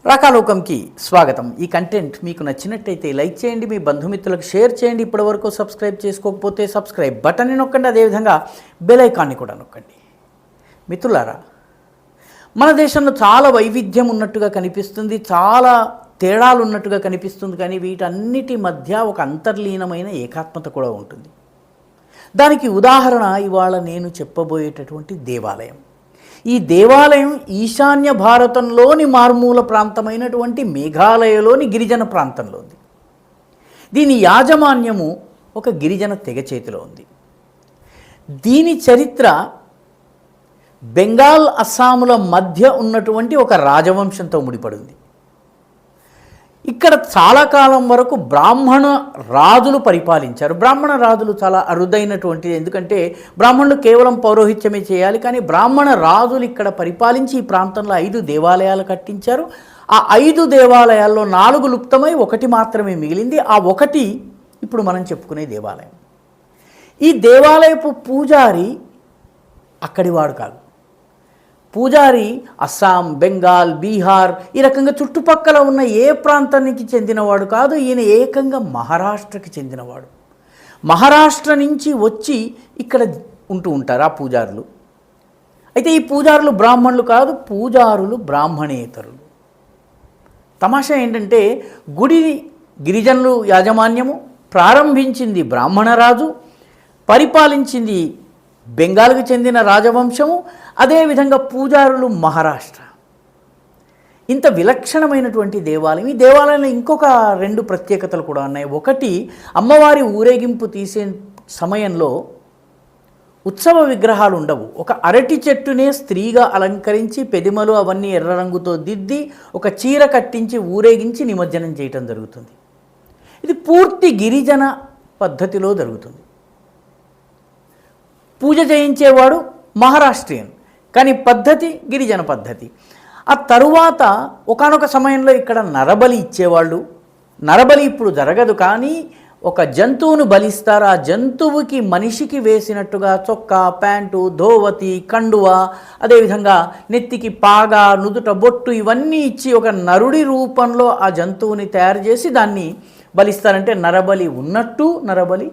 రాకాలోకంకి స్వాగతం. ఈ కంటెంట్ మీకు నచ్చినట్టయితే లైక్ చేయండి, మీ బంధుమిత్రులకు షేర్ చేయండి. ఇప్పటివరకు సబ్స్క్రైబ్ చేసుకోకపోతే సబ్స్క్రైబ్ బటన్ని నొక్కండి, అదేవిధంగా బెల్ ఐకాన్ని కూడా నొక్కండి. మిత్రులారా, మన దేశంలో చాలా వైవిధ్యం ఉన్నట్టుగా కనిపిస్తుంది, చాలా తేడాలు ఉన్నట్టుగా కనిపిస్తుంది. కానీ వీటన్నిటి మధ్య ఒక అంతర్లీనమైన ఏకాత్మత కూడా ఉంటుంది. దానికి ఉదాహరణ ఇవాళ నేను చెప్పబోయేటటువంటి దేవాలయం. ఈ దేవాలయం ఈశాన్య భారతంలోని మారుమూల ప్రాంతమైనటువంటి మేఘాలయలోని గిరిజన ప్రాంతంలో ఉంది. దీని యాజమాన్యము ఒక గిరిజన తెగ చేతిలో ఉంది. దీని చరిత్ర బెంగాల్, అస్సాముల మధ్య ఉన్నటువంటి ఒక రాజవంశంతో ముడిపడింది. ఇక్కడ చాలా కాలం వరకు బ్రాహ్మణ రాజులు పరిపాలించారు. బ్రాహ్మణ రాజులు చాలా అరుదైనటువంటిది, ఎందుకంటే బ్రాహ్మణులు కేవలం పౌరోహిత్యమే చేయాలి. కానీ బ్రాహ్మణ రాజులు ఇక్కడ పరిపాలించి ఈ ప్రాంతంలో 5 దేవాలయాలు కట్టించారు. ఆ 5 దేవాలయాల్లో 4 లుప్తమై 1 మాత్రమే మిగిలింది. ఆ 1 ఇప్పుడు మనం చెప్పుకునే దేవాలయం. ఈ దేవాలయపు పూజారి అక్కడివాడు కాదు. పూజారి అస్సాం, బెంగాల్, బీహార్ ఈ రకంగా చుట్టుపక్కల ఉన్న ఏ ప్రాంతానికి చెందినవాడు కాదు. ఈయన ఏకంగా మహారాష్ట్రకి చెందినవాడు. మహారాష్ట్ర నుంచి వచ్చి ఇక్కడ ఉంటూ ఉంటారు ఆ పూజారులు. అయితే ఈ పూజారులు బ్రాహ్మణులు కాదు, పూజారులు బ్రాహ్మణేతరులు. తమాషా ఏంటంటే, గుడి గిరిజనులు యాజమాన్యము, ప్రారంభించింది బ్రాహ్మణరాజు, పరిపాలించింది బెంగాల్కి చెందిన రాజవంశము, అదేవిధంగా పూజారులు మహారాష్ట్ర. ఇంత విలక్షణమైనటువంటి దేవాలయం. ఈ దేవాలయంలో ఇంకొక 2 ప్రత్యేకతలు కూడా ఉన్నాయి. ఒకటి, అమ్మవారి ఊరేగింపు తీసే సమయంలో ఉత్సవ విగ్రహాలు ఉండవు. ఒక అరటి చెట్టునే స్త్రీగా అలంకరించి పెదిమలు అవన్నీ ఎర్ర రంగుతో దిద్ది ఒక చీర కట్టించి ఊరేగించి నిమజ్జనం చేయటం జరుగుతుంది. ఇది పూర్తి గిరిజన పద్ధతిలో జరుగుతుంది. పూజ చేయించేవాడు మహారాష్ట్రియన్, కానీ పద్ధతి గిరిజన పద్ధతి. ఆ తరువాత ఒకానొక సమయంలో ఇక్కడ నరబలి ఇచ్చేవాళ్ళు. నరబలి ఇప్పుడు జరగదు, కానీ ఒక జంతువును బలిస్తారు. ఆ జంతువుకి మనిషికి వేసినట్టుగా చొక్కా, ప్యాంటు, ధోవతి, కండువ, అదేవిధంగా నెత్తికి పాగా, నుదుట బొట్టు ఇవన్నీ ఇచ్చి ఒక నరుడి రూపంలో ఆ జంతువుని తయారు చేసి దాన్ని బలిస్తారంటే నరబలి ఉన్నట్టు, నరబలి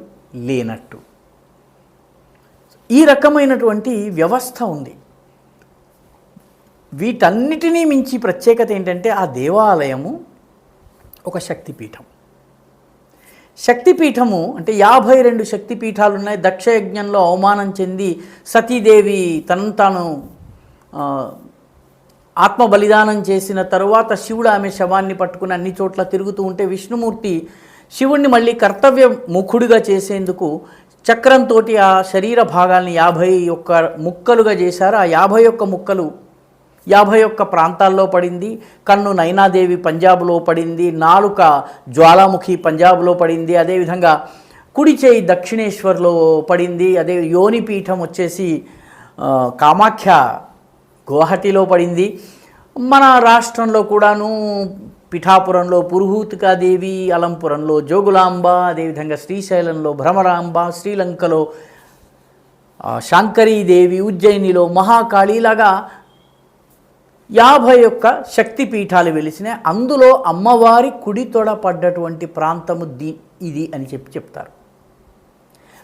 లేనట్టు. ఈ రకమైనటువంటి వ్యవస్థ ఉంది. వీటన్నిటినీ మించి ప్రత్యేకత ఏంటంటే, ఆ దేవాలయము ఒక శక్తిపీఠం. శక్తిపీఠము అంటే 52 శక్తిపీఠాలు ఉన్నాయి. దక్షయజ్ఞంలో అవమానం చెంది సతీదేవి తనను తాను ఆత్మ బలిదానం చేసిన తరువాత శివుడు ఆమె శవాన్ని పట్టుకుని అన్ని చోట్ల తిరుగుతూ ఉంటే విష్ణుమూర్తి శివుణ్ణి మళ్ళీ కర్తవ్య ముఖుడిగా చేసేందుకు చక్రంతో ఆ శరీర భాగాల్ని 51 ముక్కలుగా చేశారు. ఆ 51 ముక్కలు 51 ప్రాంతాల్లో పడింది. కన్ను నైనాదేవి పంజాబ్లో పడింది, నాలుక జ్వాలాముఖి పంజాబ్లో పడింది, అదేవిధంగా కుడి చేయి దక్షిణేశ్వర్లో పడింది, అదే యోనిపీఠం వచ్చేసి కామాఖ్య గువాహటిలో పడింది. మన రాష్ట్రంలో కూడాను పిఠాపురంలో పురుహూతికాదేవి, అలంపురంలో జోగులాంబ, అదేవిధంగా శ్రీశైలంలో భ్రమరాంబ, శ్రీలంకలో శాంకరీదేవి, ఉజ్జయినిలో మహాకాళి, ఇలాగా 51 శక్తిపీఠాలు వెలిసినాయి. అందులో అమ్మవారి కుడి తొడ పడ్డటువంటి ప్రాంతము ఇది అని చెప్తారు.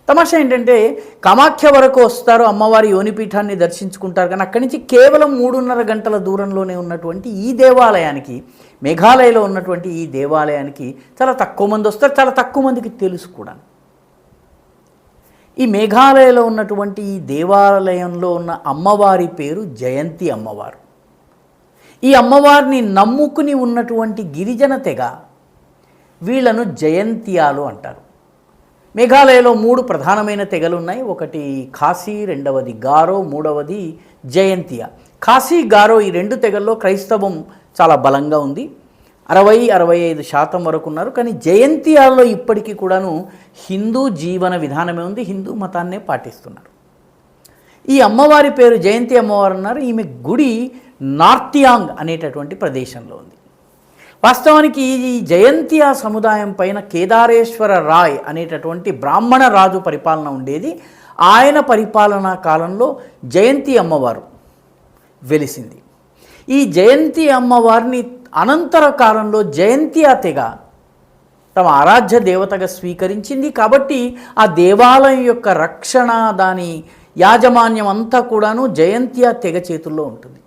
తమాషా ఏంటంటే, కామాఖ్య వరకు వస్తారు, అమ్మవారి యోనిపీఠాన్ని దర్శించుకుంటారు. కానీ అక్కడి నుంచి కేవలం 3.5 గంటల దూరంలోనే ఉన్నటువంటి ఈ దేవాలయానికి, మేఘాలయలో ఉన్నటువంటి ఈ దేవాలయానికి చాలా తక్కువ మంది వస్తారు, చాలా తక్కువ మందికి తెలుసు కూడా. ఈ మేఘాలయలో ఉన్నటువంటి ఈ దేవాలయంలో ఉన్న అమ్మవారి పేరు జయంతి అమ్మవారు. ఈ అమ్మవారిని నమ్ముకుని ఉన్నటువంటి గిరిజన తెగ వీళ్ళను జయంతియాలు అంటారు. మేఘాలయలో 3 ప్రధానమైన తెగలు ఉన్నాయి. ఒకటి ఖాసీ, రెండవది గారో, మూడవది జయంతియా. ఖాసీ, గారో ఈ 2 తెగల్లో క్రైస్తవం చాలా బలంగా ఉంది. 60-65% వరకు ఉన్నారు. కానీ జయంతియాల్లో ఇప్పటికీ కూడాను హిందూ జీవన విధానమే ఉంది, హిందూ మతాన్నే పాటిస్తున్నారు. ఈ అమ్మవారి పేరు జయంతి అమ్మవారు అన్నారు. ఈమె గుడి నార్తియాంగ్ అనేటటువంటి ప్రదేశంలో ఉంది. వాస్తవానికి ఈ జయంతియా సముదాయం పైన కేదారేశ్వర రాయ్ అనేటటువంటి బ్రాహ్మణ రాజు పరిపాలన ఉండేది. ఆయన పరిపాలనా కాలంలో జయంతి అమ్మవారు వెలిసింది. ఈ జయంతి అమ్మవారిని అనంతర కాలంలో జయంతియా తెగ తమ ఆరాధ్య దేవతగా స్వీకరించింది. కాబట్టి ఆ దేవాలయం యొక్క రక్షణ, దాని యాజమాన్యం అంతా కూడాను జయంతియా తెగ చేతుల్లో ఉంటుంది.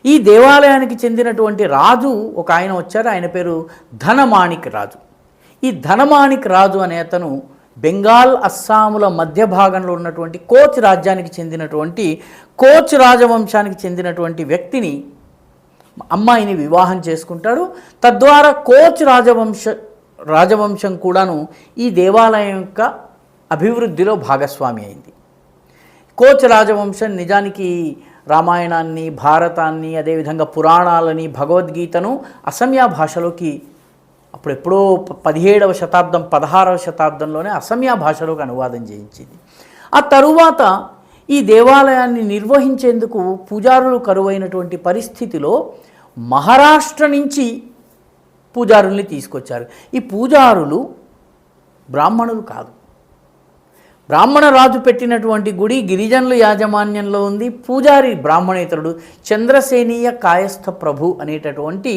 ఈ దేవాలయానికి చెందినటువంటి రాజు ఒక ఆయన వచ్చారు. ఆయన పేరు ధనమాణిక్ రాజు. ఈ ధనమాణిక్ రాజు అనే అతను బెంగాల్, అస్సాముల మధ్య భాగంలో ఉన్నటువంటి కోచ్ రాజ్యానికి చెందినటువంటి కోచ్ రాజవంశానికి చెందినటువంటి వ్యక్తిని, అమ్మాయిని వివాహం చేసుకుంటాడు. తద్వారా కోచ్ రాజవంశం కూడాను ఈ దేవాలయం యొక్క అభివృద్ధిలో భాగస్వామి అయింది. కోచ్ రాజవంశం నిజానికి రామాయణాన్ని, భారతాన్ని, అదేవిధంగా పురాణాలని, భగవద్గీతను అసమియా భాషలోకి అప్పుడెప్పుడో 17వ శతాబ్దం 16వ శతాబ్దంలోనే అసమియా భాషలోకి అనువాదం చేయించింది. ఆ తరువాత ఈ దేవాలయాన్ని నిర్వహించేందుకు పూజారులు కరువైనటువంటి పరిస్థితిలో మహారాష్ట్ర నుంచి పూజారుల్ని తీసుకొచ్చారు. ఈ పూజారులు బ్రాహ్మణులు కాదు. బ్రాహ్మణ రాజు పెట్టినటువంటి గుడి గిరిజనుల యాజమాన్యంలో ఉంది. పూజారి బ్రాహ్మణేతరుడు చంద్రసేనీయ కాయస్థ ప్రభు అనేటటువంటి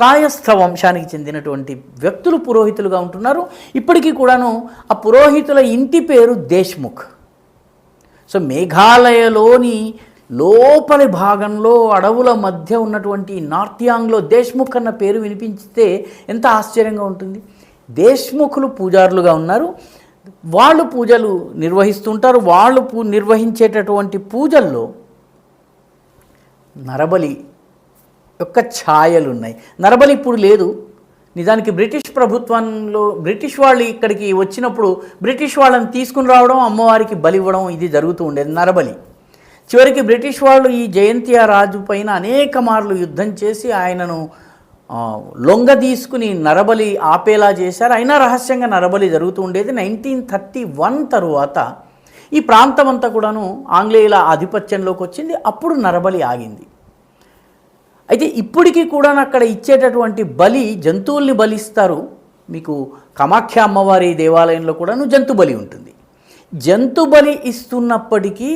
కాయస్థ వంశానికి చెందినటువంటి వ్యక్తులు పురోహితులుగా ఉంటున్నారు. ఇప్పటికీ కూడాను ఆ పురోహితుల ఇంటి పేరు దేశ్ముఖ్. సో మేఘాలయలోని లోపలి భాగంలో అడవుల మధ్య ఉన్నటువంటి నార్త్ యాంగ్లో దేశ్ముఖ్ అన్న పేరు వినిపించితే ఎంత ఆశ్చర్యంగా ఉంటుంది. దేశ్ముఖులు పూజారులుగా ఉన్నారు. వాళ్ళు పూజలు నిర్వహిస్తుంటారు. వాళ్ళు నిర్వహించేటటువంటి పూజల్లో నరబలి యొక్క ఛాయలు ఉన్నాయి. నరబలి ఇప్పుడు లేదు. నిజానికి బ్రిటిష్ ప్రభుత్వంలో బ్రిటిష్ వాళ్ళు ఇక్కడికి వచ్చినప్పుడు బ్రిటిష్ వాళ్ళని తీసుకుని రావడం, అమ్మవారికి బలి ఇవ్వడం ఇది జరుగుతూ ఉండేది, నరబలి. చివరికి బ్రిటిష్ వాళ్ళు ఈ జయంతియా రాజు పైన అనేక మార్లు యుద్ధం చేసి ఆయనను లొంగ తీసుకుని నరబలి ఆపేలా చేశారు. అయినా రహస్యంగా నరబలి జరుగుతూ ఉండేది. 1931 తరువాత ఈ ప్రాంతం అంతా కూడాను ఆంగ్లేయుల ఆధిపత్యంలోకి వచ్చింది. అప్పుడు నరబలి ఆగింది. అయితే ఇప్పటికీ కూడా అక్కడ ఇచ్చేటటువంటి బలి, జంతువుల్ని బలిస్తారు. మీకు కామాఖ్య అమ్మవారి దేవాలయంలో కూడాను జంతు బలి ఉంటుంది. జంతు బలి ఇస్తున్నప్పటికీ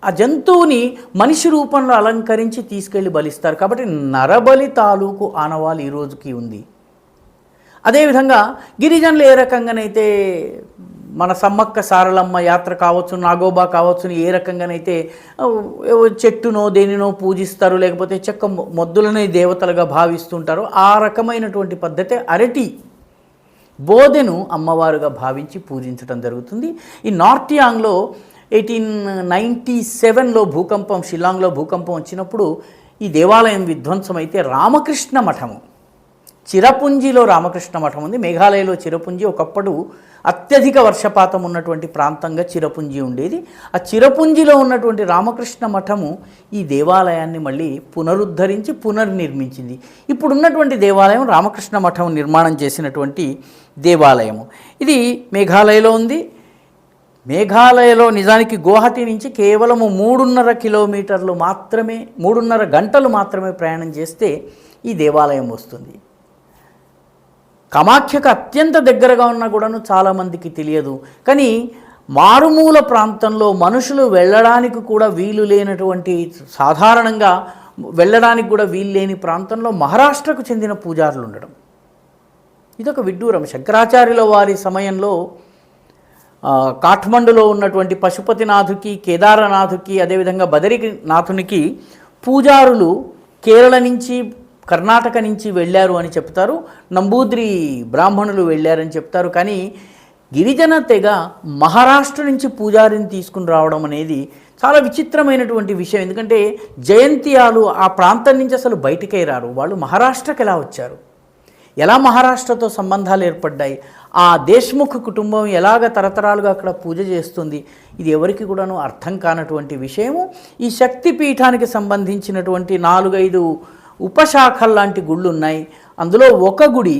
ఆ జంతువుని మనిషి రూపంలో అలంకరించి తీసుకెళ్ళి బలిస్తారు. కాబట్టి నరబలి తాలూకు ఆనవాలు ఈ రోజుకి ఉంది. అదేవిధంగా గిరిజనులు ఏ రకంగానైతే మన సమ్మక్క సారలమ్మ యాత్ర కావచ్చు, నాగోబా కావచ్చు, ఏ రకంగానైతే చెట్టునో దేనినో పూజిస్తారు, లేకపోతే చెక్క మొద్దులనే దేవతలుగా భావిస్తుంటారో ఆ రకమైనటువంటి పద్ధతి అరటి బోధెను అమ్మవారుగా భావించి పూజించడం జరుగుతుంది. ఈ నార్త్ యాంగ్లో 1897లో భూకంపం, షిల్లాంగ్లో భూకంపం వచ్చినప్పుడు ఈ దేవాలయం విధ్వంసం అయితే రామకృష్ణ మఠము, చిరపుంజిలో రామకృష్ణ మఠం ఉంది. మేఘాలయలో చిరపుంజి ఒకప్పుడు అత్యధిక వర్షపాతం ఉన్నటువంటి ప్రాంతంగా చిరపుంజి ఉండేది. ఆ చిరపుంజిలో ఉన్నటువంటి రామకృష్ణ మఠము ఈ దేవాలయాన్ని మళ్ళీ పునరుద్ధరించి పునర్నిర్మించింది. ఇప్పుడు ఉన్నటువంటి దేవాలయం రామకృష్ణ మఠం నిర్మాణం చేసినటువంటి దేవాలయము. ఇది మేఘాలయలో ఉంది. మేఘాలయలో నిజానికి గువాహటి నుంచి కేవలము 3.5 కిలోమీటర్లు మాత్రమే, 3.5 గంటలు మాత్రమే ప్రయాణం చేస్తే ఈ దేవాలయం వస్తుంది. కామాఖ్యకు అత్యంత దగ్గరగా ఉన్నా కూడాను చాలామందికి తెలియదు. కానీ మారుమూల ప్రాంతంలో మనుషులు వెళ్ళడానికి కూడా వీలు లేనటువంటి, సాధారణంగా వెళ్ళడానికి కూడా వీలు లేని ప్రాంతంలో మహారాష్ట్రకు చెందిన పూజారులు ఉండడం ఇదొక విడ్డూరం. శంకరాచార్యుల వారి సమయంలో కాఠ్మండులో ఉన్నటువంటి పశుపతినాథుకి, కేదారనాథుకి, అదేవిధంగా బదరీనాథునికి పూజారులు కేరళ నుంచి, కర్ణాటక నుంచి వెళ్ళారు అని చెప్తారు. నంబూద్రి బ్రాహ్మణులు వెళ్ళారని చెప్తారు. కానీ గిరిజన తెగ మహారాష్ట్ర నుంచి పూజారిని తీసుకుని రావడం అనేది చాలా విచిత్రమైనటువంటి విషయం. ఎందుకంటే జయంతియాలు ఆ ప్రాంతం నుంచి అసలు బయటికే రారు. వాళ్ళు మహారాష్ట్రకి ఎలా వచ్చారు, ఎలా మహారాష్ట్రతో సంబంధాలు ఏర్పడ్డాయి, ఆ దేశ్ముఖ్ కుటుంబం ఎలాగ తరతరాలుగా అక్కడ పూజ చేస్తుంది, ఇది ఎవరికి కూడాను అర్థం కానటువంటి విషయము. ఈ శక్తిపీఠానికి సంబంధించినటువంటి 4-5 ఉపశాఖలు లాంటి గుళ్ళు ఉన్నాయి. అందులో ఒక గుడి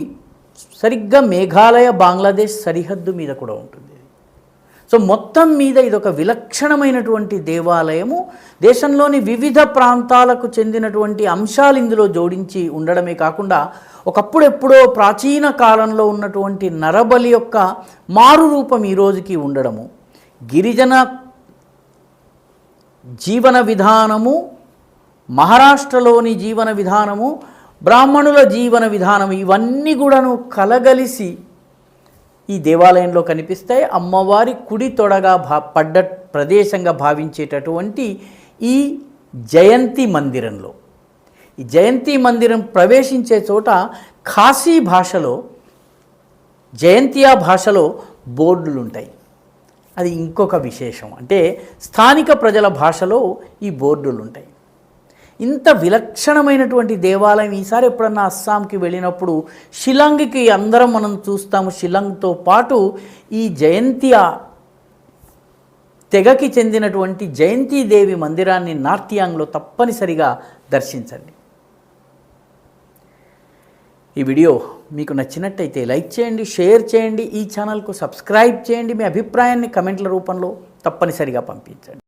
సరిగ్గా మేఘాలయ బంగ్లాదేశ్ సరిహద్దు మీద కూడా ఉంటుంది. సో మొత్తం మీద ఇదొక విలక్షణమైనటువంటి దేవాలయము. దేశంలోని వివిధ ప్రాంతాలకు చెందినటువంటి అంశాలు ఇందులో జోడించి ఉండడమే కాకుండా ఒకప్పుడెప్పుడో ప్రాచీన కాలంలో ఉన్నటువంటి నరబలి యొక్క మారు రూపం ఈ రోజుకి ఉండడము, గిరిజన జీవన విధానము, మహారాష్ట్రలోని జీవన విధానము, బ్రాహ్మణుల జీవన విధానం ఇవన్నీ కూడాను కలగలిసి ఈ దేవాలయంలో కనిపిస్తాయి. అమ్మవారి కుడి తొడగా పడ్డ ప్రదేశంగా భావించేటటువంటి ఈ జయంతి మందిరంలో, ఈ జయంతి మందిరం ప్రవేశించే చోట ఖాసీ భాషలో, జయంతియా భాషలో బోర్డులు ఉంటాయి. అది ఇంకొక విశేషం. అంటే స్థానిక ప్రజల భాషలో ఈ బోర్డులు ఉంటాయి. ఇంత విలక్షణమైనటువంటి దేవాలయం ఈసారి ఎప్పుడన్నా అస్సాంకి వెళ్ళినప్పుడు షిల్లాంగ్కి అందరం మనం చూస్తాము. షిల్లాంగ్తో పాటు ఈ జయంతియా తెగకి చెందినటువంటి జయంతిదేవి మందిరాన్ని నార్తియాంగ్లో తప్పనిసరిగా దర్శించండి. ఈ వీడియో మీకు నచ్చినట్టయితే లైక్ చేయండి, షేర్ చేయండి, ఈ ఛానల్కు సబ్స్క్రైబ్ చేయండి. మీ అభిప్రాయాన్ని కమెంట్ల రూపంలో తప్పనిసరిగా పంపించండి.